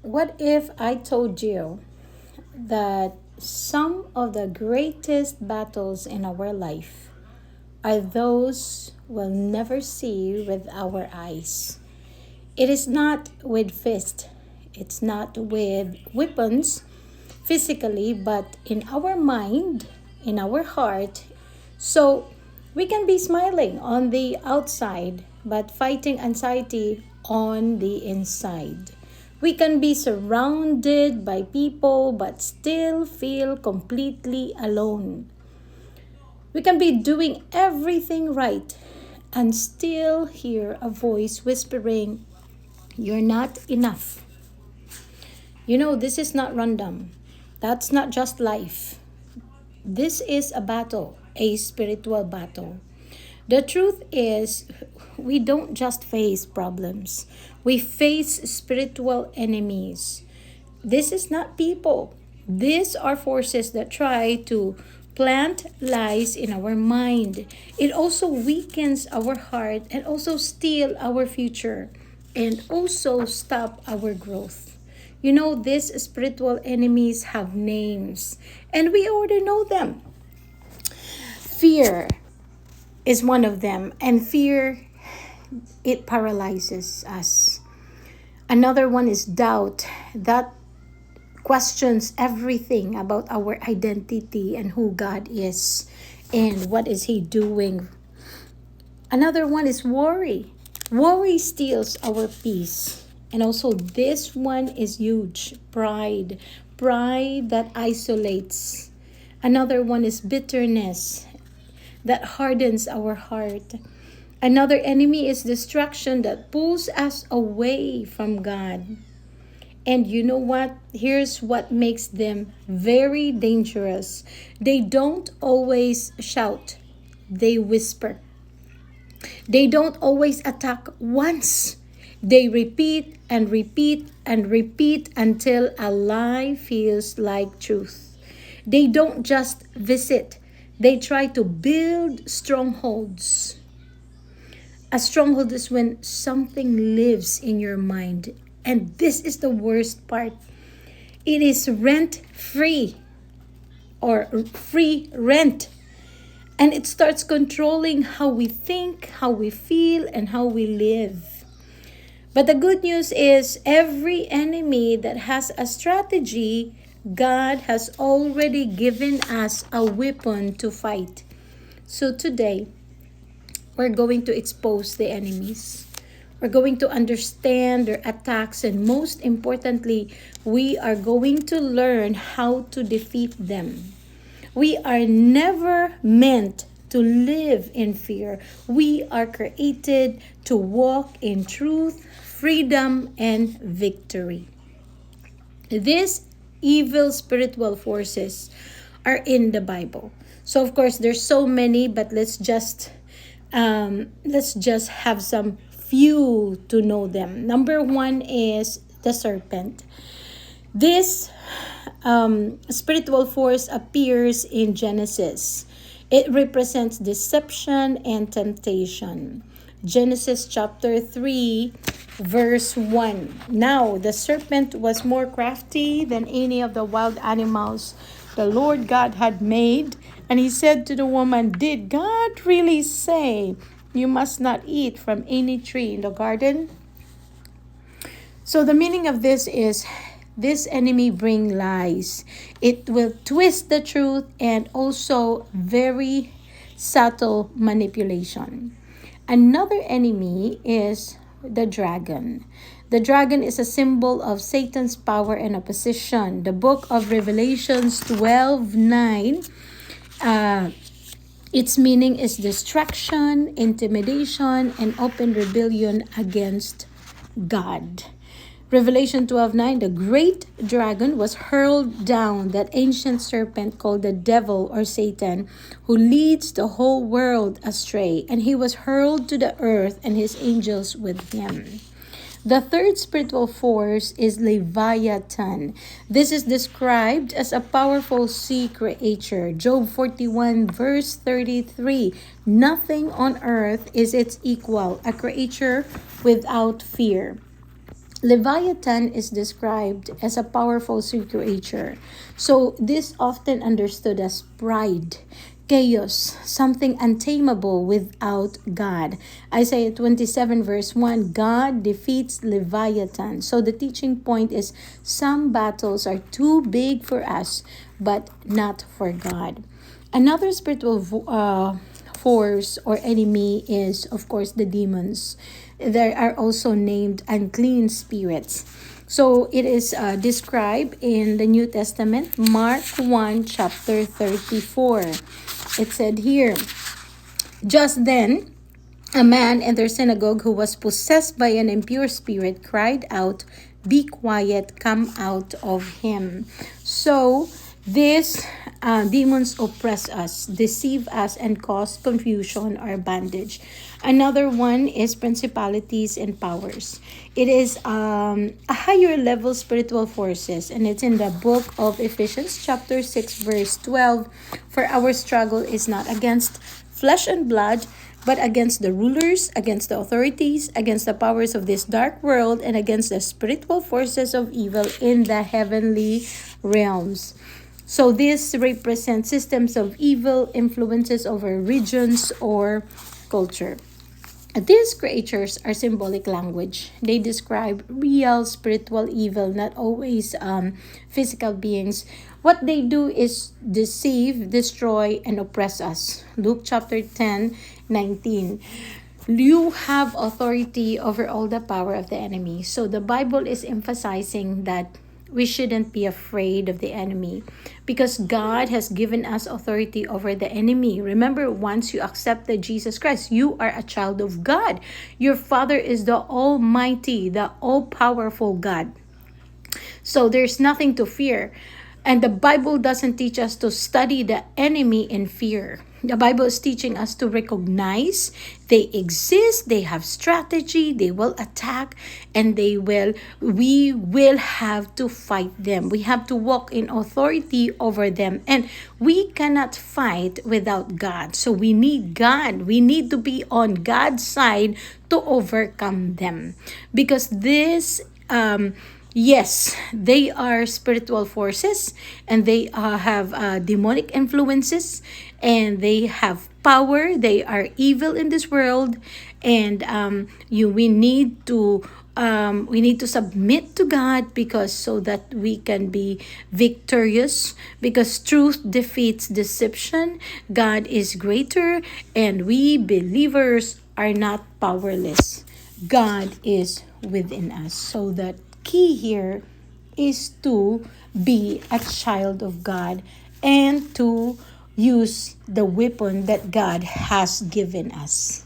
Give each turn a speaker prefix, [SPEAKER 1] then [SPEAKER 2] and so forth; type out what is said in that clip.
[SPEAKER 1] What if I told you that some of the greatest battles in our life are those we'll never see with our eyes? It is not with fist, it's not with weapons physically, but in our mind, in our heart. So we can be smiling on the outside, but fighting anxiety on the inside. We can be surrounded by people, but still feel completely alone. We can be doing everything right and still hear a voice whispering, "You're not enough." This is not random. That's not just life. This is a battle, a spiritual battle. The truth is, we don't just face problems, we face spiritual enemies. This is not people. These are forces that try to plant lies in our mind. It also weakens our heart and also steal our future and also stop our growth. These spiritual enemies have names and we already know them. Fear is one of them, and fear, it paralyzes us. Another one is doubt, that questions everything about our identity and who God is and what is he doing. Another one is worry. Worry steals our peace. And also this one is huge, pride. Pride that isolates. Another one is bitterness that hardens our heart. Another enemy is distraction that pulls us away from God. And you know what? Here's what makes them very dangerous. They don't always shout, they whisper. They don't always attack once. They repeat and repeat and repeat until a lie feels like truth. They don't just visit, they try to build strongholds. A stronghold is when something lives in your mind. And this is the worst part. It is rent free or free rent. And it starts controlling how we think, how we feel, and how we live. But the good news is every enemy that has a strategy, God has already given us a weapon to fight. So today, we're going to expose the enemies. We're going to understand their attacks, and most importantly, we are going to learn how to defeat them. We are never meant to live in fear. We are created to walk in truth, freedom, and victory. These evil spiritual forces are in the Bible. So of course, there's so many, but let's just have some few to know them. Number one is the serpent. This spiritual force appears in Genesis. It represents deception and temptation. Genesis chapter 3, verse 1. Now the serpent was more crafty than any of the wild animals the Lord God had made. And he said to the woman, "Did God really say you must not eat from any tree in the garden?" So the meaning of this is, this enemy bring lies. It will twist the truth and also very subtle manipulation. Another enemy is the dragon. The dragon is a symbol of Satan's power and opposition. The book of Revelations 12:9, its meaning is distraction, intimidation, and open rebellion against God. Revelation 12:9, the great dragon was hurled down, that ancient serpent called the devil or Satan, who leads the whole world astray, and he was hurled to the earth and his angels with him. The third spiritual force is Leviathan. This is described as a powerful sea creature. Job 41 verse 33. Nothing on earth is its equal, a creature without fear. Leviathan is described as a powerful sea creature. So this often understood as pride, chaos, something untamable without God. Isaiah 27 verse 1, God defeats Leviathan. So the teaching point is some battles are too big for us, but not for God. Another spiritual force or enemy is, of course, the demons. There are also named unclean spirits. So it is described in the New Testament, Mark 1, chapter 34. It said here, just then, a man in their synagogue who was possessed by an impure spirit cried out, "Be quiet, come out of him." So, these demons oppress us, deceive us, and cause confusion or bondage. Another one is principalities and powers. It is a higher level spiritual forces, and it's in the book of Ephesians, chapter 6, verse 12. For our struggle is not against flesh and blood, but against the rulers, against the authorities, against the powers of this dark world, and against the spiritual forces of evil in the heavenly realms. So this represents systems of evil influences over regions or culture. These creatures are symbolic language. They describe real spiritual evil, not always physical beings. What they do is deceive, destroy, and oppress us. Luke chapter 10:19. You have authority over all the power of the enemy. So the Bible is emphasizing that we shouldn't be afraid of the enemy because God has given us authority over the enemy. Remember, once you accepted Jesus Christ, you are a child of God. Your Father is the Almighty, the all-powerful God. So there's nothing to fear. And the Bible doesn't teach us to study the enemy in fear. The Bible is teaching us to recognize they exist, they have strategy, they will attack, and we will have to fight them. We have to walk in authority over them. And we cannot fight without God. So we need God. We need to be on God's side to overcome them. Because yes, they are spiritual forces, and they have demonic influences, and they have power. They are evil in this world, and we need to submit to God because so that we can be victorious, because truth defeats deception. God is greater, and we believers are not powerless. God is within us. So that key here is to be a child of God and to use the weapon that God has given us.